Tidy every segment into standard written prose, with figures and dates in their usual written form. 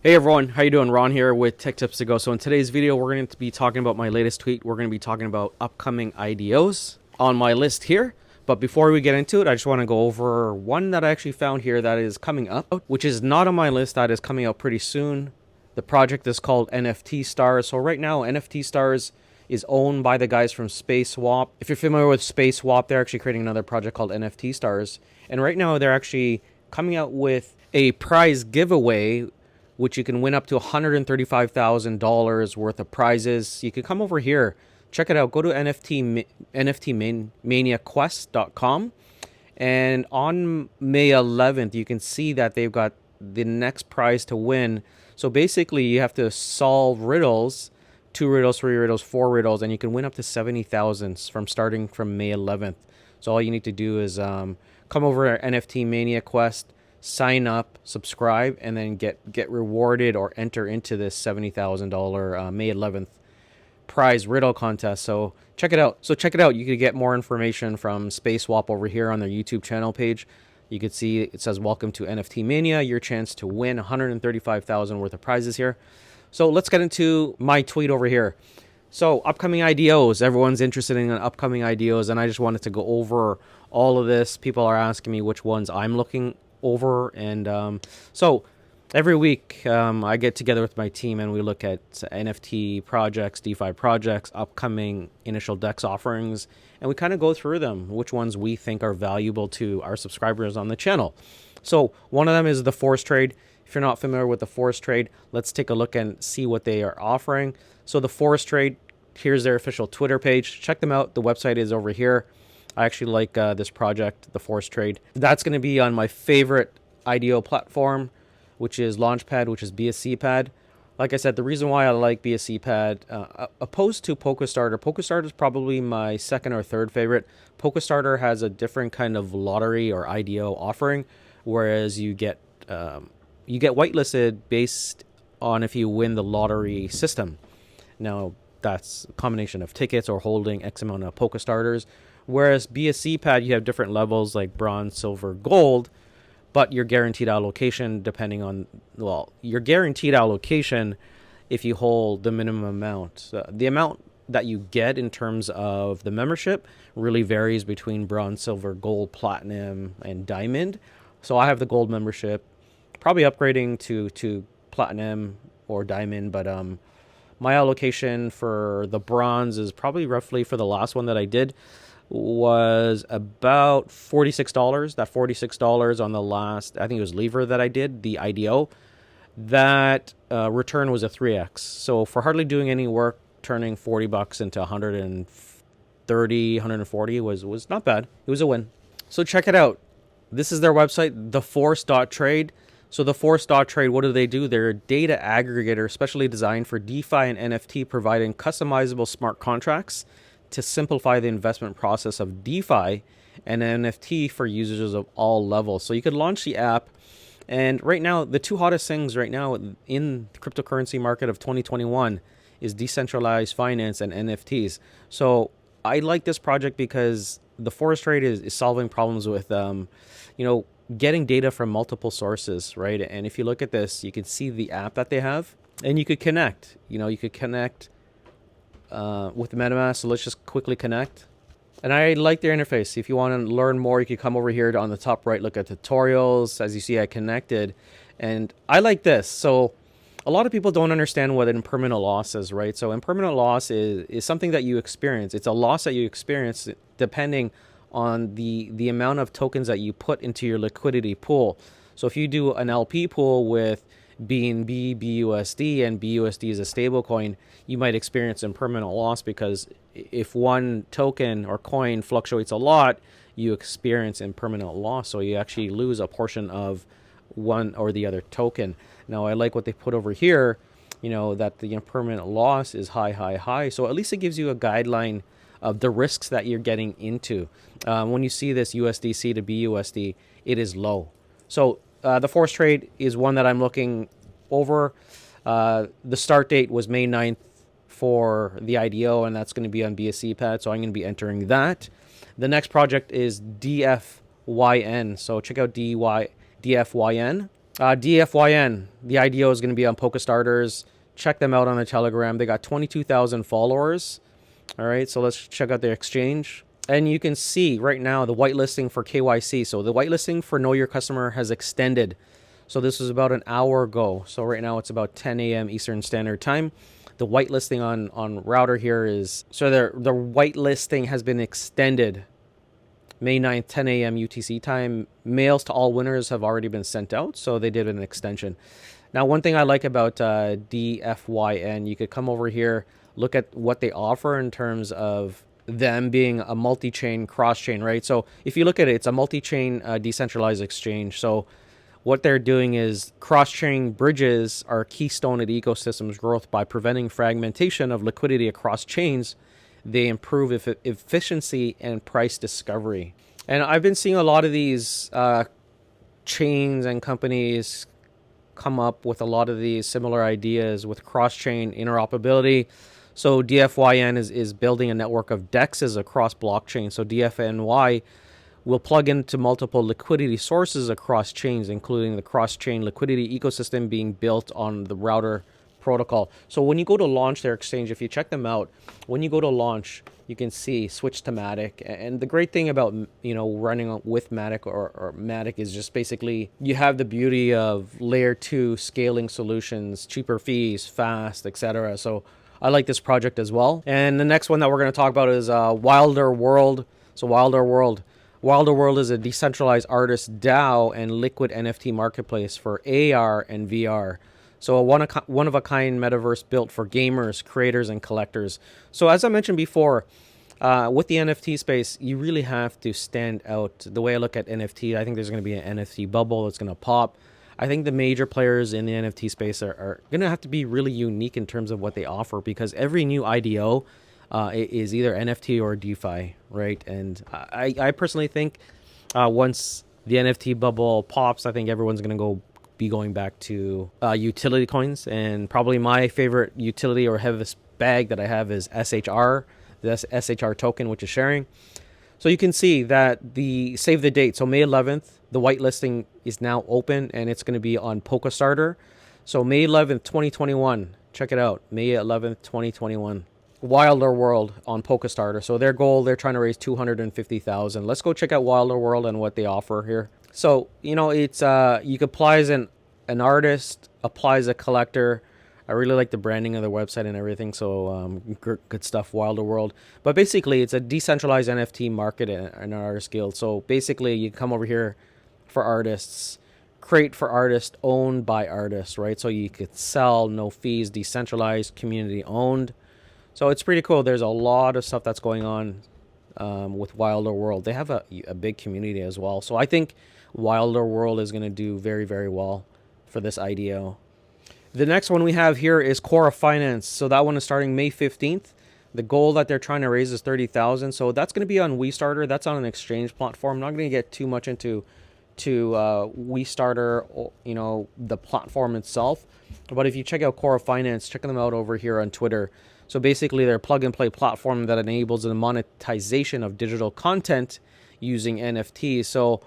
Hey everyone, how you doing? Ron here with TechTipsToGo. So in today's video, we're going to be talking about my latest tweet. We're going to be talking about upcoming IDOs on my list here. But before we get into it, I just want to go over one that I actually found here that is coming up, which is not on my list, that is coming out pretty soon. The project is called NFTStars. So right now, NFTStars is owned by the guys from SpaceSwap. If you're familiar with SpaceSwap, they're actually creating another project called NFTStars. And right now, they're actually coming out with a prize giveaway which you can win up to $135,000 worth of prizes. You can come over here, check it out. Go to NFTManiaQuest.com. And on May 11th, you can see that they've got the next prize to win. So basically, you have to solve riddles, 2 riddles, 3 riddles, 4 riddles, and you can win up to 70,000 from starting from May 11th. So all you need to do is come over to NFT Mania Quest, sign up, subscribe, and then get rewarded or enter into this $70,000 May 11th prize riddle contest. So check it out. You can get more information from SpaceSwap over here on their YouTube channel page. You can see it says, welcome to NFT Mania, your chance to win 135,000 worth of prizes here. So let's get into my tweet over here. So upcoming IDOs, everyone's interested in upcoming IDOs, and I just wanted to go over all of this. People are asking me which ones I'm looking over, and so every week I get together with my team and we look at NFT projects, DeFi projects, upcoming initial DEX offerings, and we kind of go through them, which ones we think are valuable to our subscribers on the channel. So one of them is the Force Trade. If you're not familiar with the Force Trade, let's take a look and see what they are offering. So the Force Trade, here's their official Twitter page. Check them out. The website is over here. I actually like this project, the Force Trade. That's going to be on my favorite IDO platform, which is Launchpad, which is Bscpad. Like I said, the reason why I like Bscpad, opposed to Polkastarter, Polkastarter is probably my second or third favorite. Polkastarter has a different kind of lottery or IDO offering, whereas you get whitelisted based on if you win the lottery system. Now, that's a combination of tickets or holding X amount of Polkastarters. Whereas Bscpad, you have different levels like bronze, silver, gold, but you're guaranteed allocation depending on, well, you're guaranteed allocation if you hold the minimum amount. The amount that you get in terms of the membership really varies between bronze, silver, gold, platinum, and diamond. So I have the gold membership, probably upgrading to platinum or diamond, but my allocation for the bronze is probably roughly, for the last one that I did, was about $46. That $46 on the last, I think it was lever that I did, the IDO, that return was a 3x. So for hardly doing any work, turning $40 into 130, 140 was not bad. It was a win. So check it out. This is their website, theforce.trade. So theforce.trade, what do? They're a data aggregator specially designed for DeFi and NFT, providing customizable smart contracts to simplify the investment process of DeFi and NFT for users of all levels. So you could launch the app, and right now, the two hottest things right now in the cryptocurrency market of 2021 is decentralized finance and NFTs. So I like this project because the Force Trade is solving problems with, getting data from multiple sources, right? And if you look at this, you can see the app that they have, and you could connect. You could connect with MetaMask. So let's just quickly connect. And I like their interface. If you want to learn more, you can come over here on the top right, look at tutorials. As you see, I connected, and I like this. So a lot of people don't understand what impermanent loss is, right? So impermanent loss is something that you experience. It's a loss that you experience depending on the amount of tokens that you put into your liquidity pool. So if you do an LP pool with BNB, BUSD, and BUSD is a stable coin, you might experience impermanent loss because if one token or coin fluctuates a lot, you experience impermanent loss. So you actually lose a portion of one or the other token. Now, I like what they put over here, that the impermanent loss is high. So at least it gives you a guideline of the risks that you're getting into. When you see this USDC to BUSD, it is low. So the Force Trade is one that I'm looking over. The start date was May 9th for the IDO, and that's going to be on Bscpad, so I'm going to be entering that. The next project is DFYN, so check out DFYN. DFYN, the IDO is going to be on Polkastarters. Check them out on the Telegram. They got 22,000 followers. All right, so let's check out their exchange. And you can see right now the whitelisting for KYC. So the whitelisting for Know Your Customer has extended. So this was about an hour ago. So right now it's about 10 a.m. Eastern Standard Time. The whitelisting on router here is, so the whitelisting has been extended. May 9th, 10 a.m. UTC time. Mails to all winners have already been sent out, so they did an extension. Now, one thing I like about DFYN, you could come over here, look at what they offer in terms of them being a multi-chain, cross-chain, right? So if you look at it, it's a multi-chain decentralized exchange. So what they're doing is cross-chain bridges are keystone at ecosystem's growth by preventing fragmentation of liquidity across chains. They improve efficiency and price discovery. And I've been seeing a lot of these chains and companies come up with a lot of these similar ideas with cross-chain interoperability. So DFYN is building a network of DEXs across blockchain. So DFNY will plug into multiple liquidity sources across chains, including the cross-chain liquidity ecosystem being built on the router protocol. So when you go to launch their exchange, if you check them out, when you go to launch, you can see switch to Matic. And the great thing about, running with Matic or Matic is just basically you have the beauty of layer 2 scaling solutions, cheaper fees, fast, etc. So I like this project as well. And the next one that we're going to talk about is Wilder World. So Wilder World is a decentralized artist DAO and liquid NFT marketplace for AR and VR. So a one-of-a-kind metaverse built for gamers, creators, and collectors. So as I mentioned before, with the NFT space, you really have to stand out. The way I look at NFT, I think there's going to be an NFT bubble that's going to pop. I think the major players in the NFT space are going to have to be really unique in terms of what they offer, because every new IDO is either NFT or DeFi, right? And I personally think once the NFT bubble pops, I think everyone's going to be going back to utility coins. And probably my favorite utility or heaviest bag that I have is SHR, the SHR token, which is sharing. So you can see that the save the date. So May 11th, the whitelisting is now open and it's going to be on Polkastarter. So May 11th, 2021. Check it out. May 11th, 2021. Wilder World on Polkastarter. So their goal, they're trying to raise 250,000. Let's go check out Wilder World and what they offer here. So, it's you could apply as an artist, apply as a collector. I really like the branding of the website and everything. So good stuff, Wilder World. But basically, it's a decentralized NFT market and an artist guild. So basically, you come over here for artists, create for artists, owned by artists, right? So you could sell, no fees, decentralized, community owned. So it's pretty cool. There's a lot of stuff that's going on with Wilder World. They have a big community as well. So I think Wilder World is going to do very, very well for this IDO. The next one we have here is Corra.finance. So that one is starting May 15th. The goal that they're trying to raise is 30,000. So that's going to be on Westarter. That's on an exchange platform. I'm not going to get too much into Westarter, the platform itself. But if you check out Corra.finance, check them out over here on Twitter. So basically, they're a plug-and-play platform that enables the monetization of digital content using NFTs. So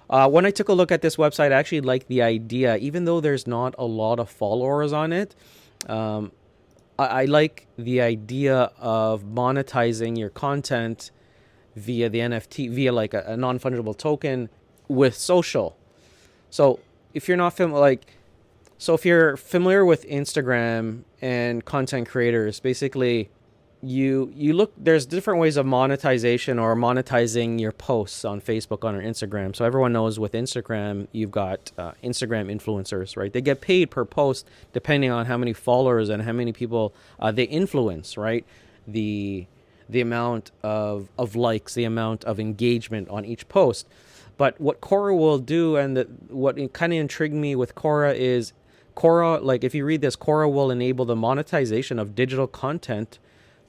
when I took a look at this website, I actually like the idea. Even though there's not a lot of followers on it, I like the idea of monetizing your content via the NFT, via like a non-fungible token with social. So if you're not if you're familiar with Instagram and content creators, basically you look, there's different ways of monetization or monetizing your posts on Facebook, on or Instagram. So everyone knows with Instagram, you've got Instagram influencers, right? They get paid per post depending on how many followers and how many people they influence, right? The amount of likes, the amount of engagement on each post. But what Corra will do, and what kind of intrigued me with Corra is Corra, like if you read this, Corra will enable the monetization of digital content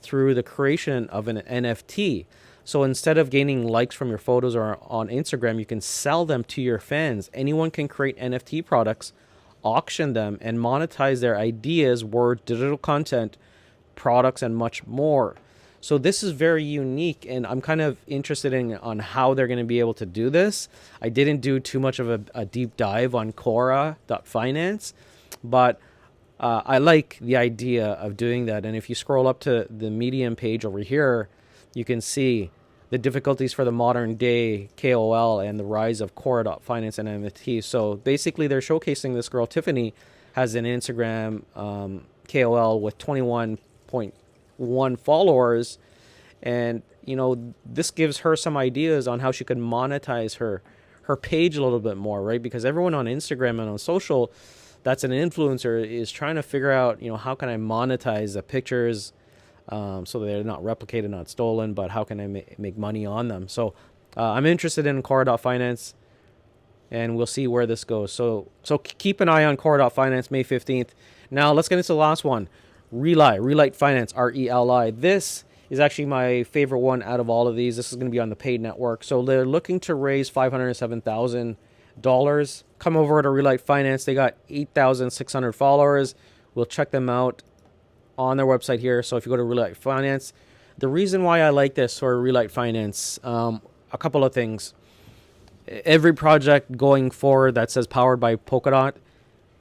through the creation of an NFT. So instead of gaining likes from your photos or on Instagram, you can sell them to your fans. Anyone can create NFT products, auction them, and monetize their ideas, words, digital content, products, and much more. So this is very unique, and I'm kind of interested in on how they're going to be able to do this. I didn't do too much of a deep dive on Corra.finance, but I like the idea of doing that. And if you scroll up to the Medium page over here, you can see the difficulties for the modern day KOL and the rise of Corra.finance and NFT. So basically, they're showcasing this girl, Tiffany, has an Instagram KOL with 21.1 followers. And, you know, this gives her some ideas on how she could monetize her page a little bit more, right? Because everyone on Instagram and on social that's an influencer is trying to figure out, you know, how can I monetize the pictures so that they're not replicated, not stolen, but how can I make money on them? So I'm interested in Corra.finance, and we'll see where this goes. So keep an eye on Corra.finance, May 15th. Now let's get into the last one, Relite.finance, RELI. This is actually my favorite one out of all of these. This is going to be on the paid network. So they're looking to raise $507,000. Come over to Relite.finance. They got 8,600 followers. We'll check them out on their website here. So if you go to Relite.finance, the reason why I like this for Relite.finance, a couple of things. Every project going forward that says powered by Polkadot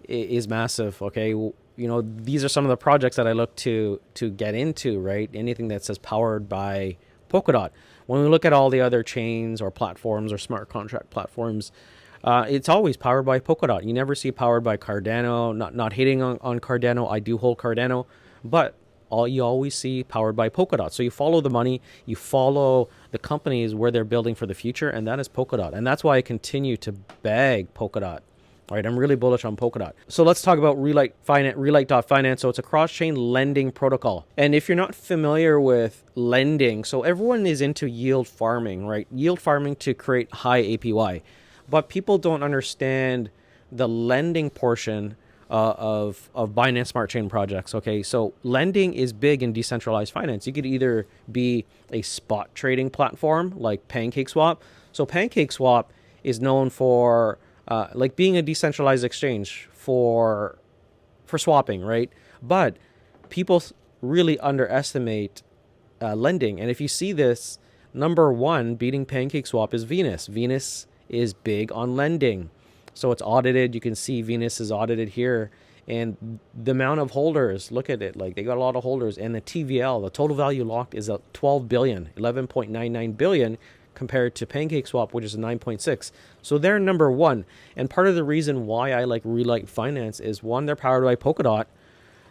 is massive. Okay, you know, these are some of the projects that I look to get into, right? Anything that says powered by Polkadot. When we look at all the other chains or platforms or smart contract platforms, it's always powered by Polkadot. You never see powered by Cardano. Not hating on Cardano. I do hold Cardano, but you always see powered by Polkadot. So you follow the money, you follow the companies where they're building for the future, and that is Polkadot. And that's why I continue to bag Polkadot. All right, I'm really bullish on Polkadot. So let's talk about Relite.finance. So it's a cross-chain lending protocol. And if you're not familiar with lending, so everyone is into yield farming, right? Yield farming to create high APY. But people don't understand the lending portion of Binance Smart Chain projects. Okay, so lending is big in decentralized finance. You could either be a spot trading platform like PancakeSwap. So PancakeSwap is known for like being a decentralized exchange for swapping, right? But people really underestimate lending. And if you see this, number one beating PancakeSwap is Venus. Venus is big on lending. So it's audited. You can see Venus is audited here. And the amount of holders, look at it, like they got a lot of holders. And the TVL, the total value locked, is at 12 billion, 11.99 billion compared to PancakeSwap, which is 9.6. So they're number one. And part of the reason why I like Relite.finance is, one, they're powered by Polkadot.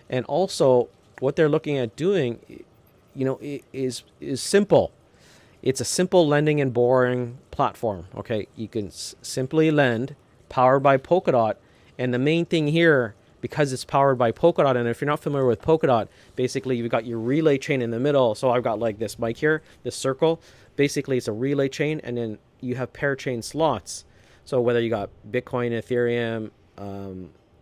And also what they're looking at doing, you know, is simple. It's a simple lending and borrowing platform. Okay, you can simply lend, powered by Polkadot. And the main thing here, because it's powered by Polkadot, and if you're not familiar with Polkadot, basically you've got your relay chain in the middle. So I've got like this mic here, this circle. Basically it's a relay chain, and then you have pair chain slots. So whether you got Bitcoin, Ethereum,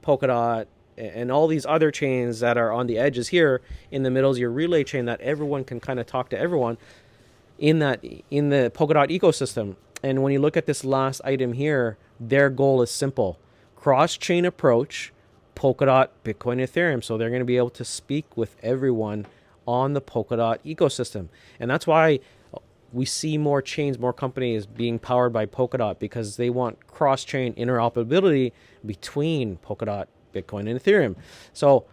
Polkadot, and all these other chains that are on the edges here, in the middle is your relay chain that everyone can kind of talk to everyone in the Polkadot ecosystem. And when you look at this last item here, their goal is simple: cross-chain approach, Polkadot, Bitcoin, Ethereum. So they're going to be able to speak with everyone on the Polkadot ecosystem. And that's why we see more chains, more companies being powered by Polkadot, because they want cross-chain interoperability between Polkadot, Bitcoin, and Ethereum. So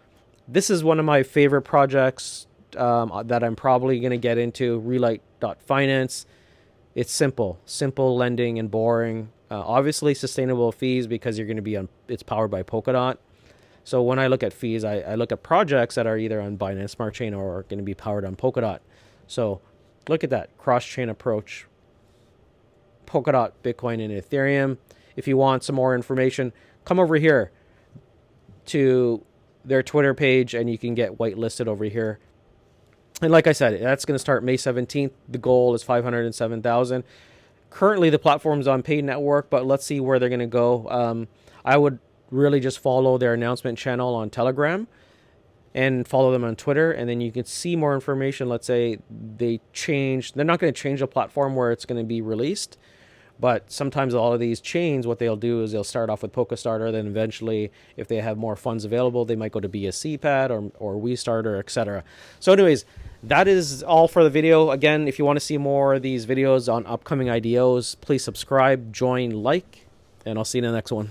this is one of my favorite projects that I'm probably going to get into, Relite.finance. It's simple lending and borrowing. Obviously sustainable fees, because you're going to be on, it's powered by Polkadot. So when I look at fees, I look at projects that are either on Binance Smart Chain or are going to be powered on Polkadot. So look at that cross-chain approach, Polkadot, Bitcoin, and Ethereum. If you want some more information, come over here to their Twitter page and you can get whitelisted over here. And like I said, that's going to start May 17th. The goal is 507,000. Currently, the platform's on paid network, but let's see where they're going to go. I would really just follow their announcement channel on Telegram and follow them on Twitter, and then you can see more information. Let's say they're not going to change the platform where it's going to be released, but sometimes a lot of these chains, what they'll do is they'll start off with Polkastarter, then eventually, if they have more funds available, they might go to Bscpad or Westarter, etc. So anyways, that is all for the video. Again, if you want to see more of these videos on upcoming IDOs, please subscribe, join, like, and I'll see you in the next one.